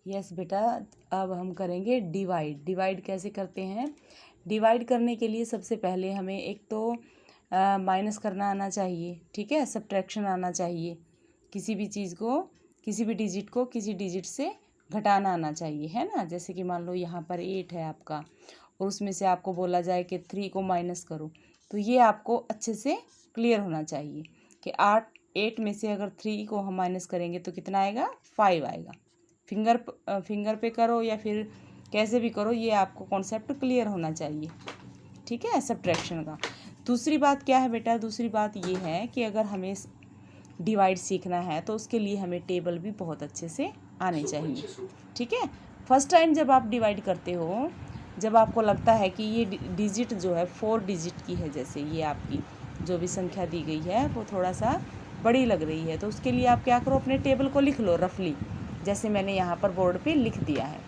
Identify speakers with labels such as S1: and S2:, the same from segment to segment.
S1: Yes बेटा, अब हम करेंगे डिवाइड। डिवाइड कैसे करते हैं? डिवाइड करने के लिए सबसे पहले हमें एक तो माइनस करना आना चाहिए, ठीक है, सब्ट्रैक्शन आना चाहिए। किसी भी चीज़ को, किसी भी डिजिट को किसी डिजिट से घटाना आना चाहिए, है ना। जैसे कि मान लो यहाँ पर 8 है आपका, और उसमें से आपको बोला जाए कि 3 को माइनस करो, तो ये आपको अच्छे से क्लियर होना चाहिए कि 8 में से अगर 3 को हम माइनस करेंगे तो कितना आएगा? 5 आएगा। फिंगर पे करो या फिर कैसे भी करो, ये आपको कॉन्सेप्ट क्लियर होना चाहिए, ठीक है, सब्ट्रैक्शन का। दूसरी बात क्या है बेटा? दूसरी बात ये है कि अगर हमें डिवाइड सीखना है तो उसके लिए हमें टेबल भी बहुत अच्छे से आने चाहिए, ठीक है। फर्स्ट टाइम जब आप डिवाइड करते हो, जब आपको लगता है कि ये डिजिट जो है 4 डिजिट की है, जैसे ये आपकी जो भी संख्या दी गई है वो थोड़ा सा बड़ी लग रही है, तो उसके लिए आप क्या करो, अपने टेबल को लिख लो रफली, जैसे मैंने यहाँ पर बोर्ड पे लिख दिया है।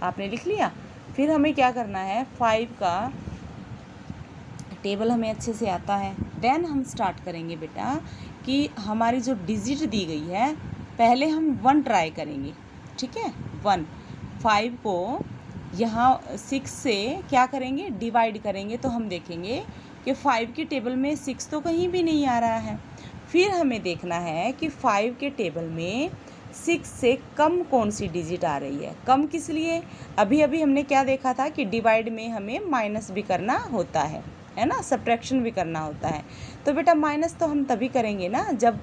S1: आपने लिख लिया। फिर हमें क्या करना है, 5 का टेबल हमें अच्छे से आता है। देन हम स्टार्ट करेंगे बेटा कि हमारी जो डिजिट दी गई है, पहले हम 1 ट्राई करेंगे, ठीक है। 1, 5 को यहाँ 6 से क्या करेंगे, डिवाइड करेंगे, तो हम देखेंगे कि 5 की टेबल में 6 तो कहीं भी नहीं आ रहा है। फिर हमें देखना है कि 5 के टेबल में 6 से कम कौन सी डिजिट आ रही है। कम किस लिए? अभी अभी हमने क्या देखा था कि डिवाइड में हमें माइनस भी करना होता है ना, सब्ट्रैक्शन भी करना होता है। तो बेटा माइनस तो हम तभी करेंगे ना जब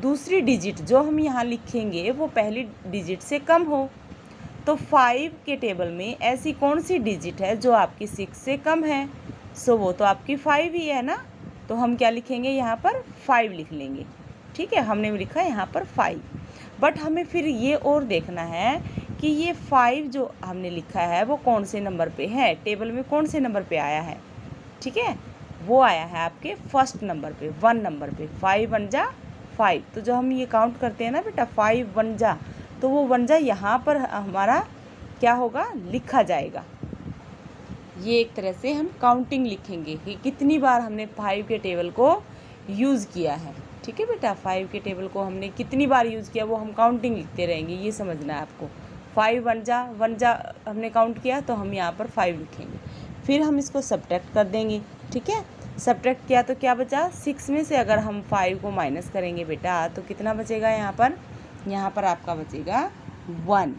S1: दूसरी डिजिट जो हम यहाँ लिखेंगे वो पहली डिजिट से कम हो। तो 5 के टेबल में ऐसी कौन सी डिजिट है जो आपकी 6 से कम है? सो वो तो आपकी 5 ही है ना। तो हम क्या लिखेंगे यहाँ पर? 5 लिख लेंगे, ठीक है। हमने लिखा है यहाँ पर 5। बट हमें फिर ये और देखना है कि ये 5 जो हमने लिखा है वो कौन से नंबर पे है, टेबल में कौन से नंबर पे आया है, ठीक है। वो आया है आपके फर्स्ट नंबर पे, 1 नंबर पे। 5 1 जा 5, तो जो हम ये काउंट करते हैं ना बेटा, 5 1 जा, तो वो 1 जा यहाँ पर हमारा क्या होगा, लिखा जाएगा। ये एक तरह से हम काउंटिंग लिखेंगे कि कितनी बार हमने 5 के टेबल को यूज़ किया है, ठीक है बेटा। 5 के टेबल को हमने कितनी बार यूज़ किया वो हम काउंटिंग लिखते रहेंगे, ये समझना है आपको। 5 1 जा हमने काउंट किया तो हम यहाँ पर 5 लिखेंगे। फिर हम इसको सब्ट्रैक्ट कर देंगे, ठीक है। सब्ट्रैक्ट किया तो क्या बचा? 6 में से अगर हम 5 को माइनस करेंगे बेटा तो कितना बचेगा यहाँ पर? यहाँ पर आपका बचेगा 1।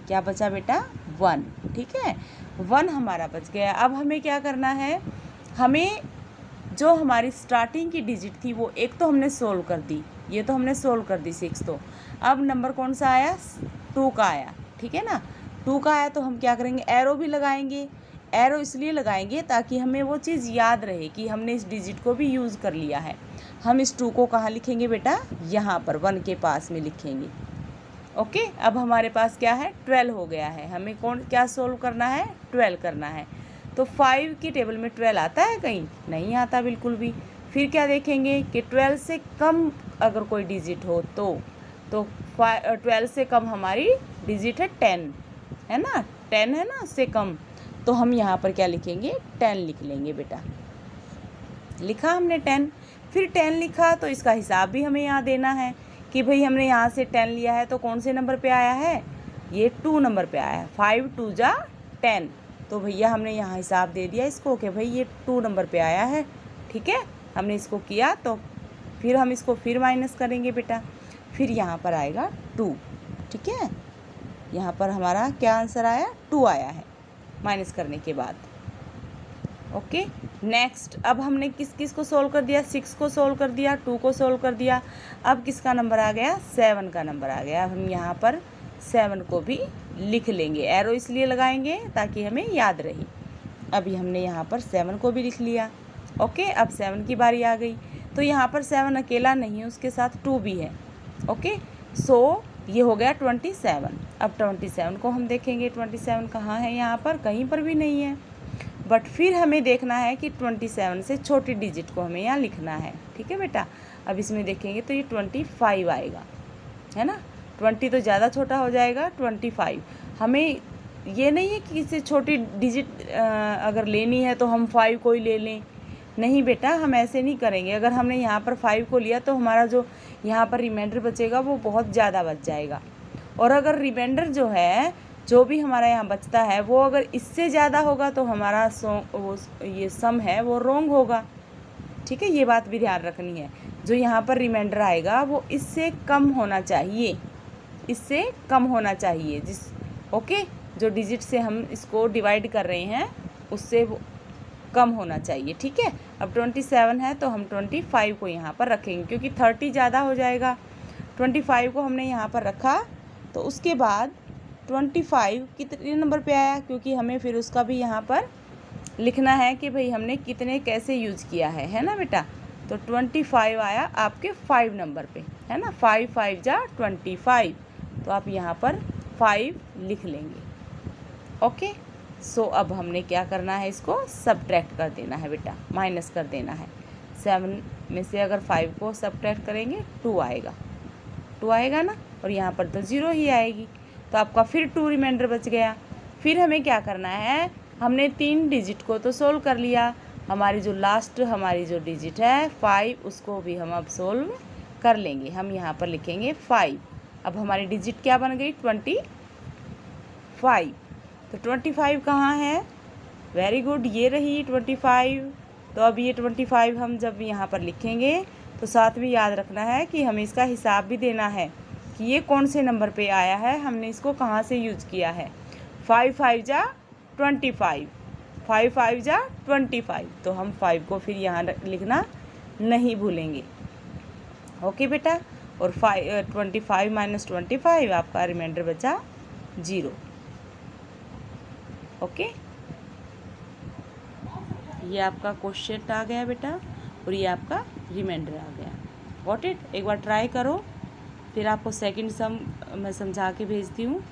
S1: क्या बचा बेटा? 1, ठीक है। 1 हमारा बच गया। अब हमें क्या करना है, हमें जो हमारी स्टार्टिंग की डिजिट थी वो एक तो हमने सोल्व कर दी, ये तो हमने सोल्व कर दी 6 तो। अब नंबर कौन सा आया? 2 का आया, ठीक है ना। 2 का आया तो हम क्या करेंगे, एरो भी लगाएंगे। एरो इसलिए लगाएंगे ताकि हमें वो चीज़ याद रहे कि हमने इस डिजिट को भी यूज़ कर लिया है। हम इस 2 को कहाँ लिखेंगे बेटा? यहाँ पर 1 के पास में लिखेंगे। ओके, अब हमारे पास क्या है? 12 हो गया है। हमें कौन क्या सोल्व करना है? 12 करना है। तो 5 की टेबल में 12 आता है कहीं? नहीं आता बिल्कुल भी। फिर क्या देखेंगे कि 12 से कम अगर कोई डिजिट हो तो 12 से कम हमारी डिजिट है 10, है ना। 10 है ना, उससे कम, तो हम यहाँ पर क्या लिखेंगे? 10 लिख लेंगे बेटा। लिखा हमने 10। फिर 10 लिखा तो इसका हिसाब भी हमें यहाँ देना है कि भाई हमने यहाँ से 10 लिया है तो कौन से नंबर पे आया है? ये 2 नंबर पे आया है। 5 2 जा 10, तो भैया हमने यहाँ हिसाब दे दिया इसको कि भाई ये 2 नंबर पे आया है, ठीक है। हमने इसको किया तो फिर हम इसको फिर माइनस करेंगे बेटा। फिर यहाँ पर आएगा 2, ठीक है। यहाँ पर हमारा क्या आंसर आया? 2 आया है माइनस करने के बाद। ओके, नेक्स्ट अब हमने किस किस को सोल्व कर दिया? 6 को सोल्व कर दिया, 2 को सोल्व कर दिया। अब किसका नंबर आ गया? 7 का नंबर आ गया। अब हम यहाँ पर 7 को भी लिख लेंगे। एरो इसलिए लगाएंगे ताकि हमें याद रहे। अभी हमने यहाँ पर 7 को भी लिख लिया। ओके, अब 7 की बारी आ गई। तो यहाँ पर 7 अकेला नहीं है, उसके साथ 2 भी है। ओके, सो ये हो गया 27। अब 27 को हम देखेंगे, 27 कहाँ है? यहाँ पर कहीं पर भी नहीं है। बट फिर हमें देखना है कि 27 से छोटी डिजिट को हमें यहाँ लिखना है, ठीक है बेटा। अब इसमें देखेंगे तो ये 25 आएगा, है ना। 20 तो ज़्यादा छोटा हो जाएगा, 25। हमें ये नहीं है कि इससे छोटी डिजिट अगर लेनी है तो हम 5 को ही ले लें। नहीं बेटा, हम ऐसे नहीं करेंगे। अगर हमने यहाँ पर 5 को लिया तो हमारा जो यहाँ पर रिमाइंडर बचेगा वो बहुत ज़्यादा बच जाएगा। और अगर रिमाइंडर जो है, जो भी हमारा यहाँ बचता है, वो अगर इससे ज़्यादा होगा तो हमारा ये सम है वो रॉन्ग होगा। ठीक है, ये बात भी ध्यान रखनी है। जो यहाँ पर रिमाइंडर आएगा वो इससे कम होना चाहिए, इससे कम होना चाहिए ओके, जो डिजिट से हम इसको डिवाइड कर रहे हैं उससे वो कम होना चाहिए। ठीक है, अब 27 है तो हम 25 को यहाँ पर रखेंगे, क्योंकि 30 ज़्यादा हो जाएगा। 25 को हमने यहाँ पर रखा, तो उसके बाद 25 कितने नंबर पे आया, क्योंकि हमें फिर उसका भी यहाँ पर लिखना है कि भाई हमने कितने कैसे यूज़ किया है ना बेटा। तो 25 आया आपके 5 नंबर पे, है ना। 5 5 जा 25, तो आप यहाँ पर 5 लिख लेंगे। ओके, सो अब हमने क्या करना है, इसको सब्ट्रैक्ट कर देना है बेटा, माइनस कर देना है। 7 में से अगर 5 को सब्ट्रैक्ट करेंगे 2 आएगा, 2 आएगा ना, और यहाँ पर तो 0 ही आएगी, तो आपका फिर 2 रिमाइंडर बच गया। फिर हमें क्या करना है, हमने 3 डिजिट को तो सोल्व कर लिया, हमारी जो लास्ट हमारी जो डिजिट है 5, उसको भी हम अब सोल्व कर लेंगे। हम यहाँ पर लिखेंगे 5। अब हमारी डिजिट क्या बन गई, 25। तो 25 कहाँ है, वेरी गुड, ये रही 25। तो अब ये 25 हम जब यहाँ पर लिखेंगे तो साथ में याद रखना है कि हमें इसका हिसाब भी देना है कि ये कौन से नंबर पे आया है, हमने इसको कहाँ से यूज किया है। 5 5 जा 25, 5 5 जा 25, तो हम 5 को फिर यहाँ लिखना नहीं भूलेंगे। ओके बेटा, और 25 माइनस 25 आपका रिमाइंडर बचा 0। ओके, ये आपका क्वेश्चन आ गया बेटा, और ये आपका रिमाइंडर आ गया। गॉट इट, एक बार ट्राई करो, फिर आपको सेकंड सम मैं समझा के भेजती हूँ।